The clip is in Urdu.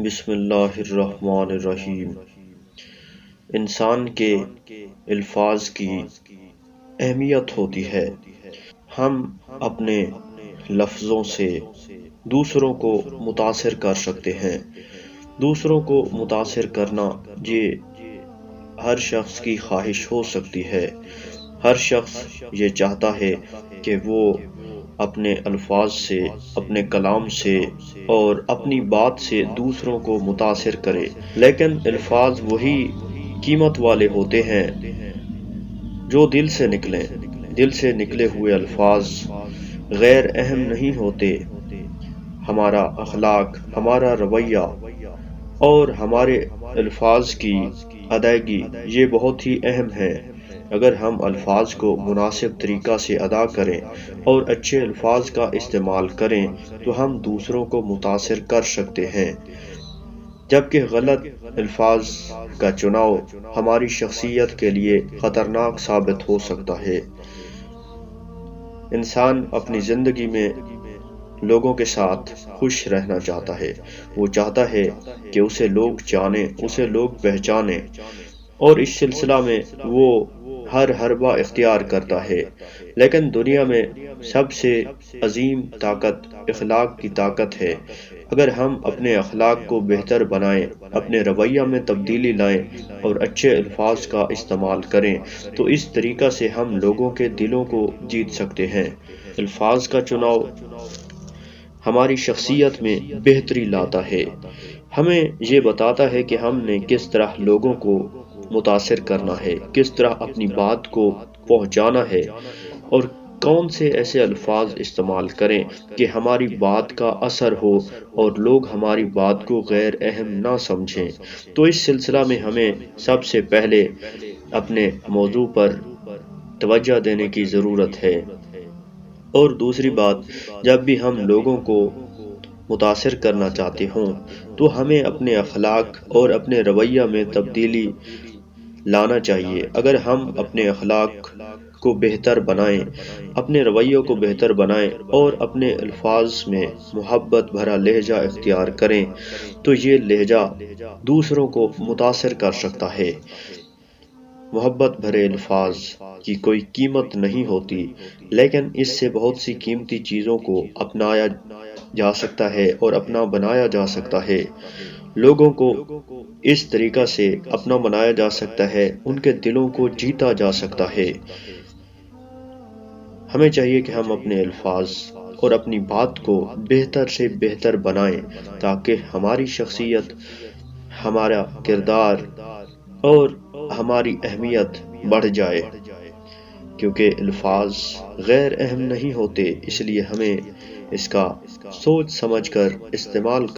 بسم اللہ الرحمن الرحیم۔ انسان کے الفاظ کی اہمیت ہوتی ہے۔ ہم اپنے لفظوں سے دوسروں کو متاثر کر سکتے ہیں۔ دوسروں کو متاثر کرنا یہ ہر شخص کی خواہش ہو سکتی ہے۔ ہر شخص یہ چاہتا ہے کہ وہ اپنے الفاظ سے، اپنے کلام سے اور اپنی بات سے دوسروں کو متاثر کرے، لیکن الفاظ وہی قیمت والے ہوتے ہیں جو دل سے نکلیں۔ دل سے نکلے ہوئے الفاظ غیر اہم نہیں ہوتے۔ ہمارا اخلاق، ہمارا رویہ اور ہمارے الفاظ کی ادائیگی یہ بہت ہی اہم ہے۔ اگر ہم الفاظ کو مناسب طریقہ سے ادا کریں اور اچھے الفاظ کا استعمال کریں تو ہم دوسروں کو متاثر کر سکتے ہیں، جبکہ غلط الفاظ کا چناؤ ہماری شخصیت کے لیے خطرناک ثابت ہو سکتا ہے۔ انسان اپنی زندگی میں لوگوں کے ساتھ خوش رہنا چاہتا ہے۔ وہ چاہتا ہے کہ اسے لوگ جانیں، اسے لوگ پہچانیں، اور اس سلسلہ میں وہ ہر حربہ اختیار کرتا ہے۔ لیکن دنیا میں سب سے عظیم طاقت اخلاق کی طاقت ہے۔ اگر ہم اپنے اخلاق کو بہتر بنائیں، اپنے رویہ میں تبدیلی لائیں اور اچھے الفاظ کا استعمال کریں تو اس طریقہ سے ہم لوگوں کے دلوں کو جیت سکتے ہیں۔ الفاظ کا چناؤ ہماری شخصیت میں بہتری لاتا ہے۔ ہمیں یہ بتاتا ہے کہ ہم نے کس طرح لوگوں کو متاثر کرنا ہے، کس طرح اپنی بات کو پہنچانا ہے اور کون سے ایسے الفاظ استعمال کریں کہ ہماری بات کا اثر ہو اور لوگ ہماری بات کو غیر اہم نہ سمجھیں۔ تو اس سلسلہ میں ہمیں سب سے پہلے اپنے موضوع پر توجہ دینے کی ضرورت ہے۔ اور دوسری بات، جب بھی ہم لوگوں کو متاثر کرنا چاہتے ہوں تو ہمیں اپنے اخلاق اور اپنے رویہ میں تبدیلی لانا چاہیے۔ اگر ہم اپنے اخلاق کو بہتر بنائیں، اپنے رویوں کو بہتر بنائیں اور اپنے الفاظ میں محبت بھرا لہجہ اختیار کریں تو یہ لہجہ دوسروں کو متاثر کر سکتا ہے۔ محبت بھرے الفاظ کی کوئی قیمت نہیں ہوتی، لیکن اس سے بہت سی قیمتی چیزوں کو اپنایا جا سکتا ہے اور اپنا بنایا جا سکتا ہے۔ لوگوں کو اس طریقہ سے اپنا بنایا جا سکتا ہے، ان کے دلوں کو جیتا جا سکتا ہے۔ ہمیں چاہیے کہ ہم اپنے الفاظ اور اپنی بات کو بہتر سے بہتر بنائیں تاکہ ہماری شخصیت، ہمارا کردار اور ہماری اہمیت بڑھ جائے، کیونکہ الفاظ غیر اہم نہیں ہوتے۔ اس لیے ہمیں اس کا سوچ سمجھ کر استعمال